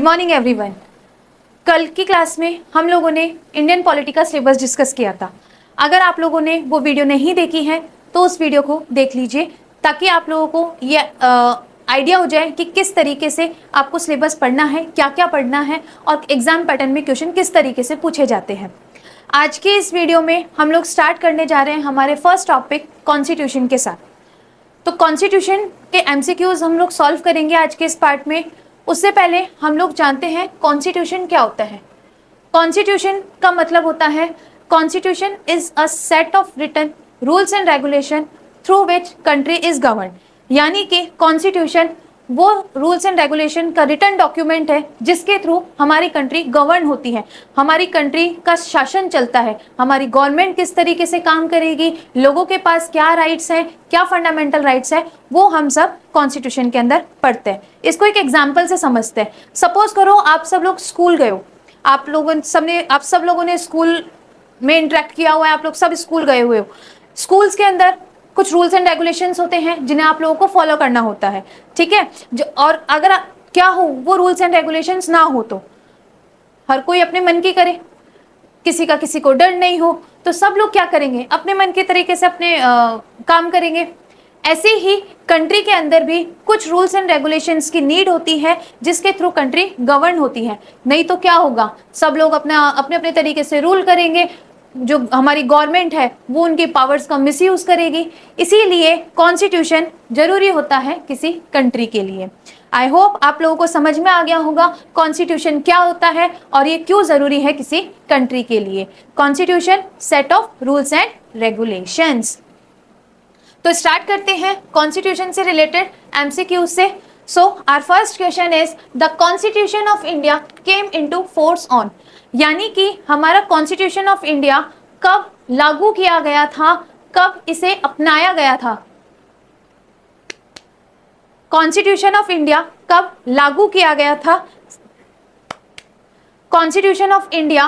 Good morning everyone. कल की class में हम लोगों ने इंडियन पॉलिटी का सिलेबस डिस्कस किया था। अगर आप लोगों ने वो वीडियो नहीं देखी है तो उस वीडियो को देख लीजिए, ताकि आप लोगों को ये आइडिया हो जाए कि किस तरीके से आपको सिलेबस पढ़ना है, क्या क्या पढ़ना है और एग्जाम पैटर्न में क्वेश्चन किस तरीके से पूछे जाते हैं। आज के इस वीडियो में हम लोग स्टार्ट करने जा रहे हैं हमारे फर्स्ट टॉपिक कॉन्स्टिट्यूशन के साथ। तो कॉन्स्टिट्यूशन के एमसीक्यूज हम लोग सॉल्व करेंगे आज के इस पार्ट में। उससे पहले हम लोग जानते हैं कॉन्स्टिट्यूशन क्या होता है। कॉन्स्टिट्यूशन का मतलब होता है constitution is a set of written rules and regulation through which country is govern. यानी कि कॉन्स्टिट्यूशन वो रूल्स एंड रेगुलेशन का रिटन डॉक्यूमेंट है जिसके थ्रू हमारी कंट्री गवर्न होती है, हमारी कंट्री का शासन चलता है, हमारी गवर्नमेंट किस तरीके से काम करेगी, लोगों के पास क्या राइट्स हैं, क्या फंडामेंटल राइट्स है, वो हम सब कॉन्स्टिट्यूशन के अंदर पढ़ते हैं। इसको एक एग्जाम्पल से समझते हैं। सपोज करो आप सब लोग स्कूल गए हो, आप सब लोगों ने स्कूल में इंटरेक्ट किया हुआ है, आप लोग सब स्कूल गए हुए हो। स्कूल्स के अंदर कुछ रूल्स एंड रेगुलेशंस होते हैं जिन्हें आप लोगों को फॉलो करना होता है, ठीक है। और अगर क्या हो वो रूल्स एंड रेगुलेशंस ना हो तो हर कोई अपने मन की करे, किसी को डर नहीं हो, तो सब लोग क्या करेंगे, अपने मन के तरीके से अपने काम करेंगे। ऐसे ही कंट्री के अंदर भी कुछ रूल्स एंड रेगुलेशंस की नीड होती है जिसके थ्रू कंट्री गवर्न होती है। नहीं तो क्या होगा, सब लोग अपने अपने तरीके से रूल करेंगे, जो हमारी गवर्नमेंट है वो उनकी पावर्स का मिसयूज करेगी। इसीलिए कॉन्स्टिट्यूशन जरूरी होता है किसी कंट्री के लिए। आई होप आप लोगों को समझ में आ गया होगा कॉन्स्टिट्यूशन क्या होता है और ये क्यों जरूरी है किसी कंट्री के लिए। Constitution set of rules and regulations. तो स्टार्ट करते हैं कॉन्स्टिट्यूशन से रिलेटेड एमसीक्यू से। So our first question is the constitution of India came into force on. यानी कि हमारा कॉन्स्टिट्यूशन ऑफ इंडिया कब लागू किया गया था, कब इसे अपनाया गया था। कॉन्स्टिट्यूशन ऑफ इंडिया कब लागू किया गया था, कॉन्स्टिट्यूशन ऑफ इंडिया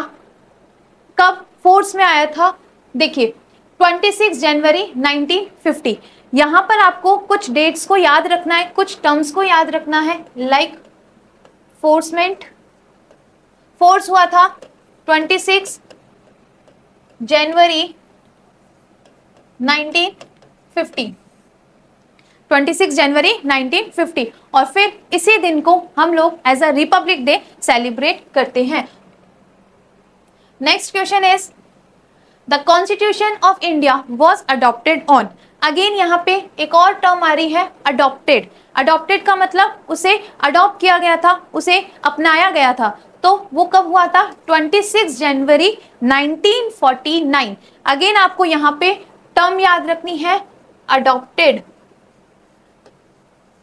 कब फोर्स में आया था। देखिए 26 जनवरी 1950। यहां पर आपको कुछ डेट्स को याद रखना है, कुछ टर्म्स को याद रखना है। लाइक फोर्समेंट, फोर्स हुआ था 26 जनवरी 1950, 26 जनवरी 1950। और फिर इसी दिन को हम लोग as a republic day celebrate करते हैं। Next question is the constitution of India was adopted on. Again यहाँ पे एक और टर्म आ रही है अडॉप्टेड। अडॉप्टेड का मतलब उसे अडॉप्ट किया गया था, उसे अपनाया गया था। तो वो कब हुआ था, 26 जनवरी 1949। अगेन आपको यहाँ पे टर्म याद रखनी है अडॉप्टेड।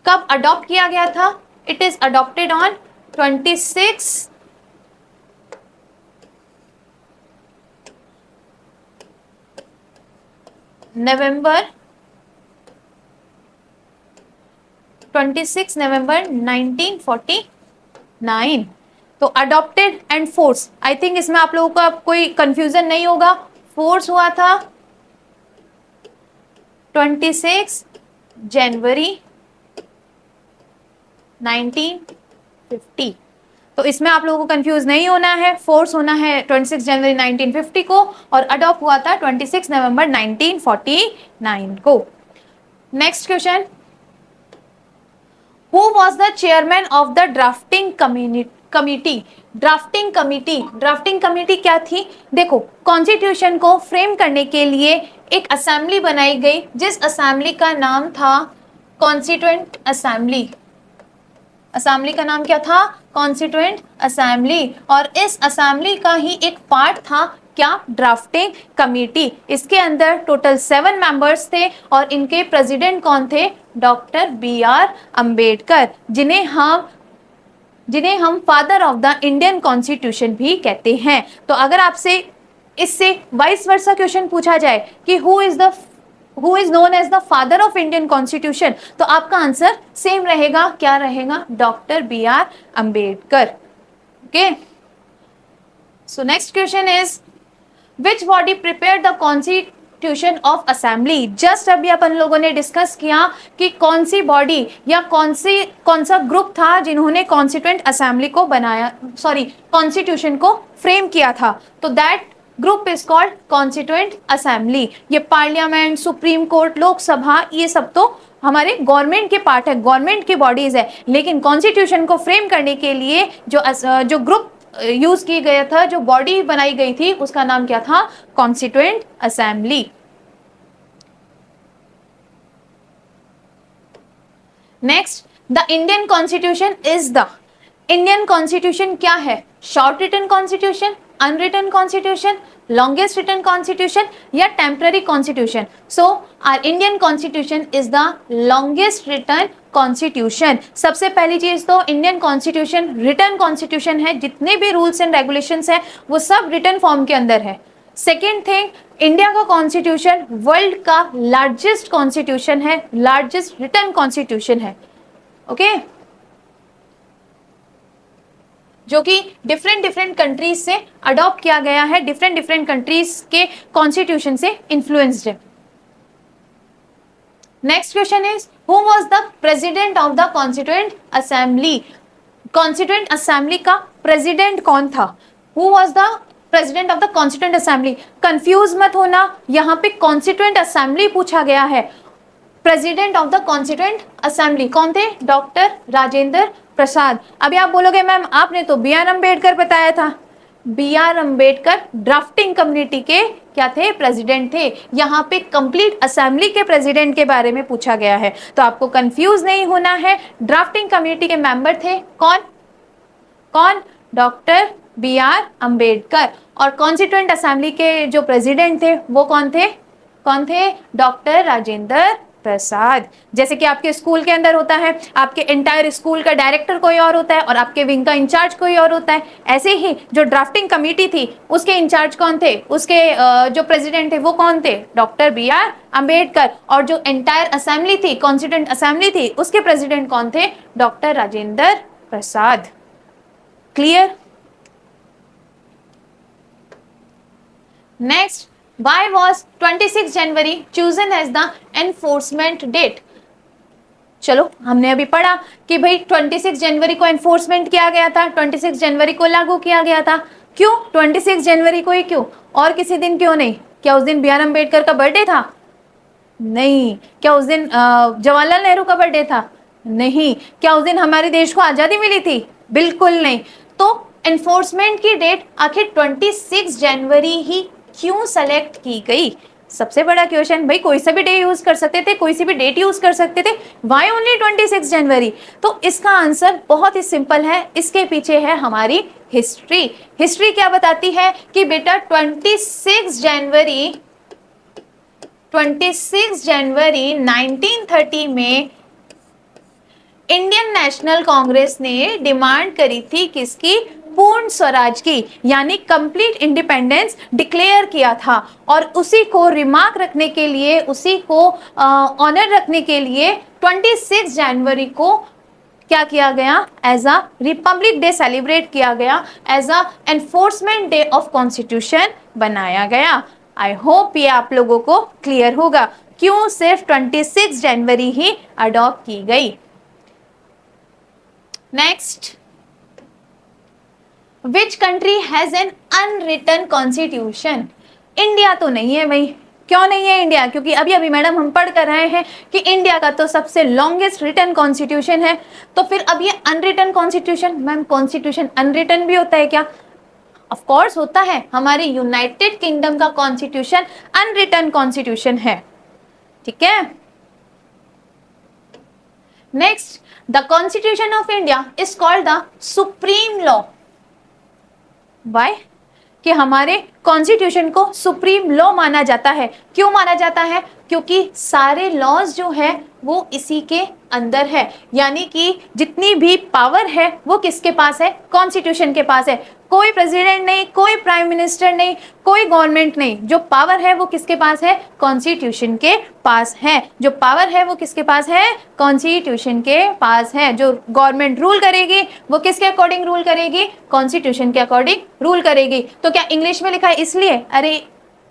कब अडॉप्ट किया गया था, इट इज अडॉप्टेड ऑन 26 नवंबर 1949। तो adopted and force, I think इसमें आप लोगों का कोई कंफ्यूजन नहीं होगा। फोर्स हुआ था 26 जनवरी 1950। तो इसमें आप लोगों को कंफ्यूज नहीं होना है। फोर्स होना है 26 जनवरी 1950 को और अडॉप्ट हुआ था 26 नवंबर 1949 को। Next question, who was the chairman of the drafting committee. Drafting committee क्या थी। देखो कॉन्स्टिट्यूशन को फ्रेम करने के लिए एक असेंबली बनाई गई जिस असेंबली का नाम था कॉन्स्टिट्यूएंट असेंबली। असेंबली का नाम क्या था, कॉन्स्टिट्यूएंट असेंबली। और इस असेंबली का ही एक पार्ट था क्या, ड्राफ्टिंग कमेटी। इसके अंदर टोटल 7 मेंबर्स थे और इनके प्रेसिडेंट कौन थे, डॉक्टर BR अंबेडकर, जिन्हें हम father of the Indian constitution भी कहते हैं। तो अगर आपसे इससे वाइस वर्सा क्वेश्चन पूछा जाए कि who is known as the father of Indian constitution, तो आपका आंसर सेम रहेगा, क्या रहेगा, doctor BR Ambedkar. Okay, so next question is which body prepare the constitution of assembly. Just अभी अपन लोगों ने डिस्कस किया कि कौन सी बॉडी या कौन सा ग्रुप था जिन्होंने कॉन्स्टिट्यूएंट असेंबली को बनाया, सॉरी कॉन्स्टिट्यूशन को फ्रेम किया था, तो that group is called constituent assembly. ये पार्लियामेंट, सुप्रीम कोर्ट, लोकसभा, ये सब तो हमारे गवर्नमेंट के पार्ट है, गवर्नमेंट की बॉडीज है, लेकिन कॉन्स्टिट्यूशन को फ्रेम करने के लिए जो ग्रुप यूज की गया था, जो बॉडी बनाई गई थी, उसका नाम क्या था? Constituent assembly. Next, the Indian constitution is the, Indian constitution क्या है? Short written constitution, unwritten constitution, longest written constitution या temporary constitution? So our Indian constitution is the longest written constitution. सबसे पहली चीज तो इंडियन कॉन्स्टिट्यूशन रिटन कॉन्स्टिट्यूशन है, जितने भी रूल्स एंड रेगुलेशंस हैं वो सब रिटन फॉर्म के अंदर है। सेकेंड थिंग, इंडिया का कॉन्स्टिट्यूशन वर्ल्ड का लार्जेस्ट कॉन्स्टिट्यूशन है, लार्जेस्ट रिटन कॉन्स्टिट्यूशन है, ओके जो कि डिफरेंट कंट्रीज से अडॉप्ट किया गया है, डिफरेंट कंट्रीज के कॉन्स्टिट्यूशन से इन्फ्लुएंस्ड है। Next question is, who was the president of the constituent assembly? Constituent assembly का प्रेसिडेंट कौन था? Who was the president of the constituent assembly? Confuse मत होना, यहाँ पे कॉन्स्टिट्यूएंट असेंबली पूछा गया है। President of the constituent assembly कौन थे? डॉक्टर राजेंद्र प्रसाद। अभी आप बोलोगे मैम आपने तो बी आर अम्बेडकर बताया था। B R Ambedkar drafting community के क्या थे? प्रेसिडेंट थे। यहाँ पे कंप्लीट असेंबली के प्रेसिडेंट के बारे में पूछा गया है, तो आपको कंफ्यूज नहीं होना है। ड्राफ्टिंग कम्युनिटी के मेंबर थे कौन? कौन? Doctor B R Ambedkar. और कॉन्स्टिट्यूएंट असेंबली के जो प्रेसिडेंट थे वो कौन थे? कौन थे? डॉक्टर राजेंद्र प्रसाद। जैसे कि आपके स्कूल के अंदर होता है, आपके एंटायर स्कूल का डायरेक्टर कोई और होता है और आपके विंग का इंचार्ज कोई और होता है, ऐसे ही जो ड्राफ्टिंग कमेटी थी उसके इंचार्ज कौन थे? उसके जो प्रेसिडेंट थे वो कौन थे? Doctor B R Ambedkar. और जो एंटायर असेंबली थी, कॉन्स्टिट्यूएंट असेंबली थी, उसके प्रेसिडेंट कौन थे? Doctor Rajendra Prasad. Clear? Next, why was 26 January chosen as the enforcement date? चलो हमने अभी पढ़ा कि भाई 26 जनवरी को एनफोर्समेंट किया गया था, 26 जनवरी को लागू किया गया था। क्यों 26 जनवरी को ही क्यों? और किसी दिन क्यों नहीं? क्या उस दिन बी आर अम्बेडकर का बर्थडे था? नहीं। क्या उस दिन जवाहरलाल नेहरू का बर्थडे था? नहीं। क्या उस दिन हमारे देश को आजादी मिली थी? बिल्कुल नहीं। तो एनफोर्समेंट की डेट आखिर 26 जनवरी ही क्यों सेलेक्ट की गई? सबसे बड़ा क्वेश्चन। भाई कोई सा भी डे यूज कर सकते थे, कोई सी भी डेट यूज कर सकते थे, व्हाई ओनली 26 जनवरी? तो इसका आंसर बहुत ही सिंपल है, इसके पीछे है हमारी हिस्ट्री। हिस्ट्री क्या बताती है कि बेटा 26 जनवरी 1930 में इंडियन नेशनल कांग्रेस ने डिमांड करी थी किसकी? पूर्ण स्वराज की, यानी कंप्लीट इंडिपेंडेंस डिक्लेयर किया था। और उसी को रिमार्क रखने के लिए, उसी को ऑनर रखने के लिए 26 जनवरी को क्या किया गया? As a republic day celebrate किया गया, as a enforcement day of constitution बनाया गया। आई होप ये आप लोगों को क्लियर होगा क्यों सिर्फ 26 जनवरी ही अडॉप्ट की गई। Next, which country has an unwritten constitution? India तो नहीं है भाई। क्यों नहीं है इंडिया? क्योंकि अभी अभी मैडम हम पढ़ कर रहे हैं कि इंडिया का तो सबसे लॉन्गेस्ट रिटन कॉन्स्टिट्यूशन है, तो फिर अब ये unwritten constitution, ma'am constitution unwritten भी होता है क्या? ऑफ कोर्स होता है। हमारे यूनाइटेड किंगडम का कॉन्स्टिट्यूशन अनरिटन कॉन्स्टिट्यूशन है, ठीक है। Next, the constitution of India is called the supreme law. Why? कि हमारे कॉन्स्टिट्यूशन को सुप्रीम लॉ माना जाता है। क्यों माना जाता है? क्योंकि सारे लॉज जो है वो इसी के अंदर है, यानी कि जितनी भी पावर है वो किसके पास है? कॉन्स्टिट्यूशन के पास है। कोई प्रेसिडेंट नहीं, कोई प्राइम मिनिस्टर नहीं, कोई गवर्नमेंट नहीं, जो पावर है वो किसके पास है? कॉन्स्टिट्यूशन के पास है। जो पावर है वो किसके पास है? कॉन्स्टिट्यूशन के पास है। जो गवर्नमेंट रूल करेगी वो किसके अकॉर्डिंग रूल करेगी? कॉन्स्टिट्यूशन के अकॉर्डिंग रूल करेगी। तो क्या इंग्लिश में लिखा है इसलिए? अरे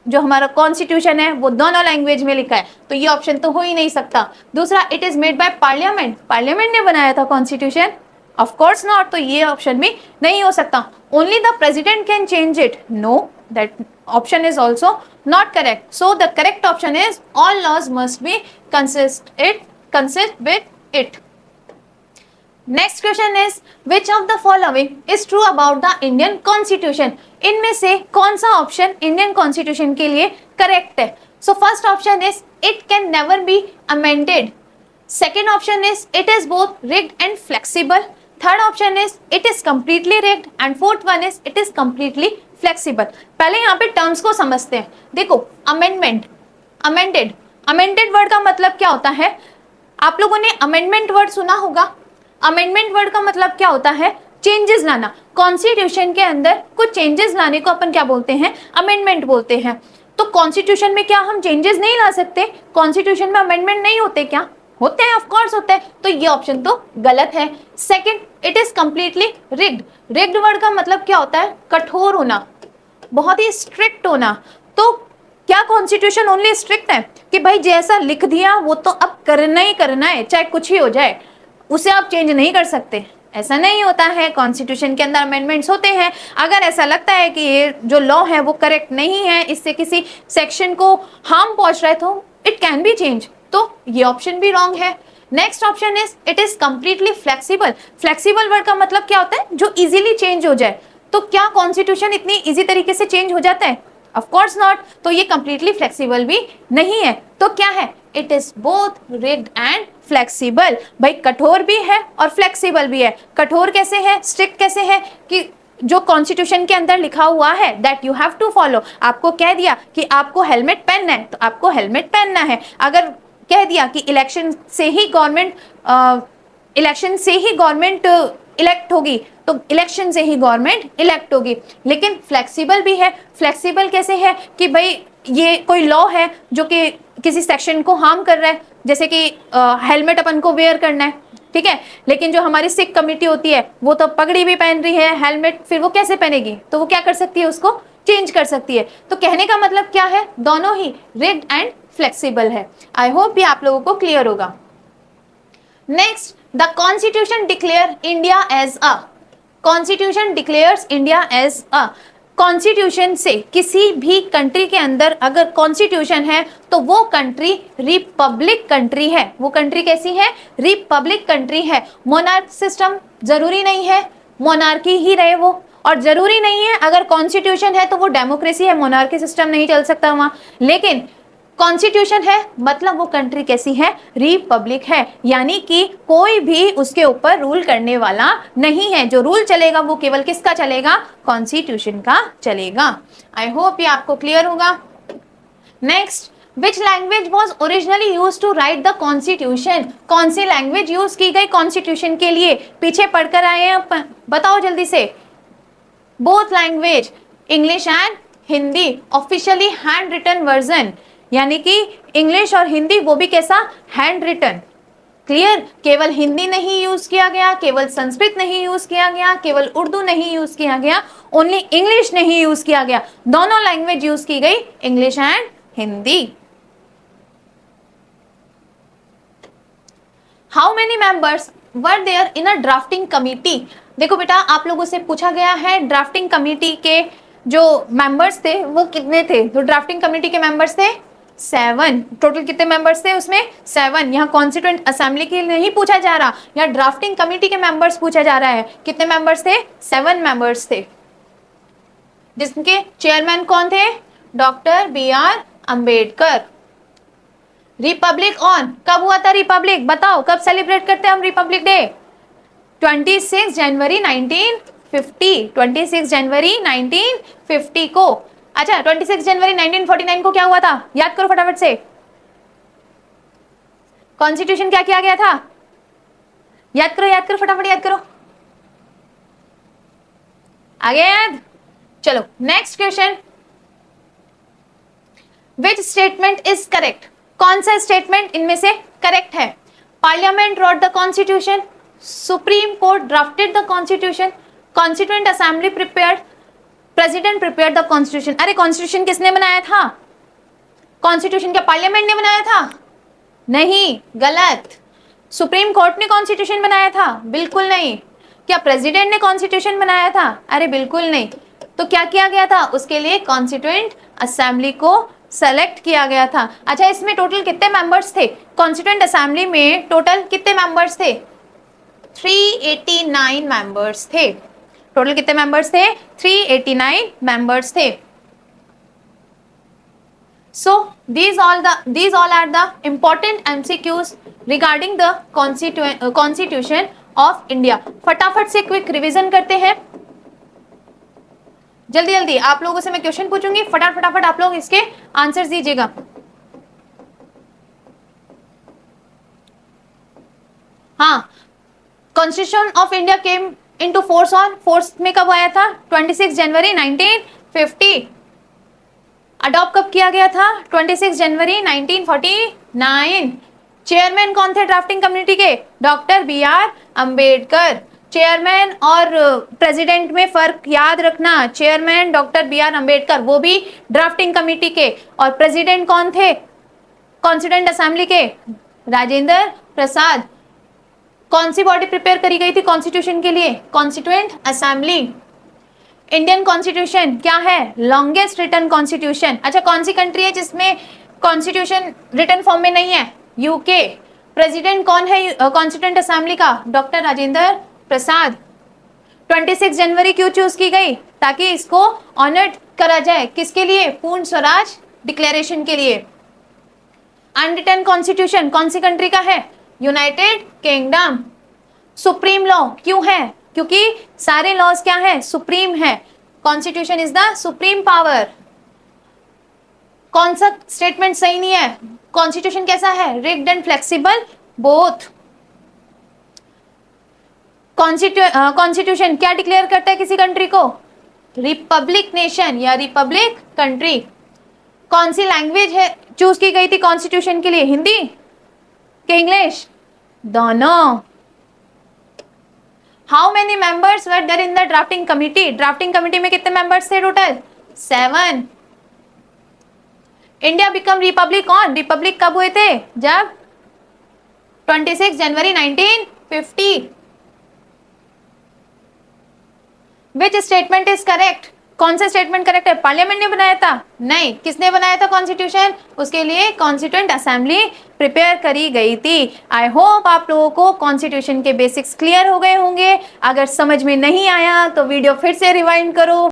जो हमारा कॉन्स्टिट्यूशन है वो दोनों लैंग्वेज में लिखा है, तो ये ऑप्शन तो हो ही नहीं सकता। दूसरा, it is made by parliament, parliament ने बनाया था कॉन्स्टिट्यूशन, ऑफ कोर्स नॉट, तो ये ऑप्शन भी नहीं हो सकता। Only the president can change it, no, that option is also not correct. So the correct option is all laws must be consist with it. Next question is which of the following is true about the Indian constitution, इनमें से कौन सा option Indian constitution के लिए correct है। So first option is it can never be amended, second option is it is both rigged and flexible, third option is it is completely rigged and fourth one is it is completely flexible. पहले यहाँ पे terms को समझते हैं। देखो, amendment, amended, amended word का मतलब क्या होता है, आप लोगों ने अमेंडमेंट वर्ड सुना होगा। अमेंडमेंट वर्ड का मतलब क्या होता है, चेंजेस लाना। कॉन्स्टिट्यूशन के अंदर कुछ चेंजेस लाने को अपन क्या बोलते हैं, अमेंडमेंट बोलते हैं। तो कॉन्स्टिट्यूशन में क्या हम चेंजेस नहीं ला सकते, कॉन्स्टिट्यूशन में अमेंडमेंट नहीं होते क्या, होते हैं, ऑफ कोर्स होते हैं, तो ये ऑप्शन तो गलत है। Second, it is completely rigged, rigged word का मतलब क्या होता है, कठोर होना, बहुत ही स्ट्रिक्ट होना। तो क्या कॉन्स्टिट्यूशन ओनली स्ट्रिक्ट है कि भाई जैसा लिख दिया वो तो अब करना ही करना है, चाहे कुछ ही हो जाए, उसे आप चेंज नहीं कर सकते, ऐसा नहीं होता है। कॉन्स्टिट्यूशन के अंदर अमेंडमेंट्स होते हैं। अगर ऐसा लगता है कि ये जो लॉ है वो करेक्ट नहीं है, इससे किसी सेक्शन को हार्म पहुंच रहा है, तो इट कैन बी चेंज, तो ये ऑप्शन भी रॉन्ग है। Next option is it is completely flexible, flexible word का मतलब क्या होता है, जो इजीली चेंज हो जाए। तो क्या कॉन्स्टिट्यूशन इतनी इजी तरीके से चेंज हो जाता है, ऑफ कोर्स नॉट, तो ये कंप्लीटली फ्लेक्सिबल भी नहीं है। तो क्या है, it is both rigged and flexible. भाई कठोर भी है और फ्लेक्सिबल भी है। कठोर कैसे है, स्ट्रिक्ट कैसे है कि जो कॉन्स्टिट्यूशन के अंदर लिखा हुआ है that you have to follow, आपको कह दिया कि आपको हेलमेट पहनना है तो आपको हेलमेट पहनना है। अगर कह दिया कि इलेक्शन से ही गवर्नमेंट इलेक्ट होगी तो इलेक्शन से ही गवर्नमेंट इलेक्ट होगी। लेकिन फ्लेक्सिबल भी है, फ्लेक्सिबल कैसे है कि भाई ये कोई लॉ है जो कि किसी सेक्शन को हार्म कर रहा है, जैसे कि हेलमेट अपन को वेयर करना है, ठीक है, लेकिन जो हमारी सिख कमेटी होती है वो तो पगड़ी भी पहन रही है, हेलमेट फिर वो कैसे पहनेगी, तो वो क्या कर सकती है, उसको चेंज कर सकती है। तो कहने का मतलब क्या है, दोनों ही रिग्ड एंड फ्लेक्सिबल है। आई होप ये आप लोगों को क्लियर होगा। Next, the constitution declare India as a, constitution declares India as a, constitution से किसी भी कंट्री के अंदर अगर कॉन्स्टिट्यूशन है तो वो कंट्री रिपब्लिक कंट्री है। वो कंट्री कैसी है, रिपब्लिक कंट्री है। मोनार्क सिस्टम जरूरी नहीं है मोनार्की ही रहे वो, और जरूरी नहीं है अगर कॉन्स्टिट्यूशन है तो वो डेमोक्रेसी है, मोनार्की सिस्टम नहीं चल सकता वहां। लेकिन कॉन्स्टिट्यूशन है मतलब वो कंट्री कैसी है, रिपब्लिक है, यानी कि कोई भी उसके ऊपर रूल करने वाला नहीं है। जो रूल चलेगा वो केवल किसका चलेगा, कॉन्स्टिट्यूशन का चलेगा। आई होप ये आपको क्लियर होगा। Next, which language was originally use to write the constitution, कौन सी लैंग्वेज यूज की गई कॉन्स्टिट्यूशन के लिए, पीछे पढ़कर आए हैं, बताओ जल्दी से। Both language, English and Hindi, officially hand written version, यानी कि इंग्लिश और हिंदी वो भी कैसा, हैंड रिटन। क्लियर, केवल हिंदी नहीं यूज किया गया, केवल संस्कृत नहीं यूज किया गया, केवल उर्दू नहीं यूज किया गया, ओनली इंग्लिश नहीं यूज किया गया, दोनों लैंग्वेज यूज की गई, English and Hindi. How many members were there in a drafting committee, देखो बेटा आप लोगों से पूछा गया है ड्राफ्टिंग कमिटी के जो मेंबर्स थे वो कितने थे, तो ड्राफ्टिंग कमिटी के मेंबर्स थे 7। टोटल कितने मेंबर्स थे उसमें, 7। यहाँ कॉन्स्टिट्यूएंट असेंबली के नहीं पूछा जा रहा, यहाँ ड्राफ्टिंग कमेटी के मेंबर्स पूछा जा रहा है। कितने मेंबर्स थे, 7 मेंबर्स थे, जिसके चेयरमैन कौन थे, doctor BR Ambedkar. Republic on, कब हुआ था रिपब्लिक, बताओ कब सेलिब्रेट करते हैं हम रिपब्लिक डे, 26 जनवरी 1950, 26 जनवरी 1950 को। अच्छा, 26 जनवरी 1949 को क्या हुआ था, याद करो फटाफट से, कॉन्स्टिट्यूशन क्या किया गया था, याद करो फटाफट याद करो, आगे याद। चलो next question, which statement is correct, कौन सा स्टेटमेंट इनमें से करेक्ट है। Parliament wrote the constitution, supreme court drafted the constitution, constituent assembly prepared, president prepare the constitution. अरे कॉन्स्टिट्यूशन किसने बनाया था? कॉन्स्टिट्यूशन क्या पार्लियामेंट ने बनाया था? नहीं, गलत। सुप्रीम कोर्ट ने कॉन्स्टिट्यूशन बनाया था? बिल्कुल नहीं। क्या प्रेसिडेंट ने कॉन्स्टिट्यूशन बनाया था? अरे बिल्कुल नहीं। तो क्या किया गया था? उसके लिए कॉन्स्टिट्यूएंट असेंबली को सेलेक्ट किया गया था। अच्छा, इसमें टोटल कितने मेंबर्स थे? कॉन्स्टिट्यूएंट असेंबली में टोटल कितने मेंबर्स थे? 389 मेंबर्स थे। टोटल कितने मेंबर्स थे? 389 मेंबर्स थे। So these all are the important MCQs regarding the Constitution of India। फटाफट से क्विक रिवीजन करते हैं। जल्दी जल्दी आप लोगों से मैं क्वेश्चन पूछूंगी, फटाफट आप लोग इसके आंसर्स दीजिएगा। हाँ, constitution of India came into force on force में कब आया था? 26 जनवरी 1950। अडॉप्ट कब किया गया था? 26 जनवरी 1949। चेयरमैन कौन थे ड्राफ्टिंग कमेटी के? Doctor B R Ambedkar. Chairman और प्रेसिडेंट में फर्क याद रखना। Chairman doctor B R Ambedkar, वो भी ड्राफ्टिंग कमेटी के। और प्रेसिडेंट कौन थे कॉन्स्टिट्यूएंट असेंबली के? राजेंद्र प्रसाद। कौन सी बॉडी प्रिपेयर करी गई थी कॉन्स्टिट्यूशन के लिए? Constituent assembly. इंडियन कॉन्स्टिट्यूशन क्या है? Longest written constitution. अच्छा, कौन सी कंट्री है जिसमें कॉन्स्टिट्यूशन रिटन फॉर्म में नहीं है? यूके। प्रेसिडेंट कौन है कॉन्स्टिट्यूएंट असेंबली का? डॉक्टर राजेंद्र प्रसाद। 26 जनवरी क्यों चूज की गई? ताकि इसको ऑनर्ड करा जाए। किसके लिए? पूर्ण स्वराज डिक्लेरेशन के लिए। अनरिटन कॉन्स्टिट्यूशन कौन सी कंट्री का है? United kingdom. सुप्रीम लॉ क्यों है? क्योंकि सारे लॉज क्या है? सुप्रीम है। Constitution is the supreme power. कौन सा स्टेटमेंट सही नहीं है? कॉन्स्टिट्यूशन कैसा है? Rigged and flexible both. Constitution क्या डिक्लेयर करता है किसी कंट्री को? रिपब्लिक नेशन या रिपब्लिक कंट्री। कौन सी लैंग्वेज है चूज की गई थी कॉन्स्टिट्यूशन के लिए? हिंदी कि इंग्लिश? दोनों। How many members were there in the drafting committee? Drafting committee में कितने मेंबर्स थे टोटल? 7। इंडिया बिकम रिपब्लिक कौन? रिपब्लिक कब हुए थे? जब 26 जनवरी 1950। Which statement is correct? कौन सा स्टेटमेंट करेक्ट है? पार्लियामेंट ने बनाया था? नहीं। किसने बनाया था कॉन्स्टिट्यूशन? उसके लिए कॉन्स्टिट्यूएंट असेंबली प्रिपेयर करी गई थी। आई होप आप लोगों को कॉन्स्टिट्यूशन के बेसिक्स क्लियर हो गए होंगे। अगर समझ में नहीं आया तो वीडियो फिर से रिवाइंड करो।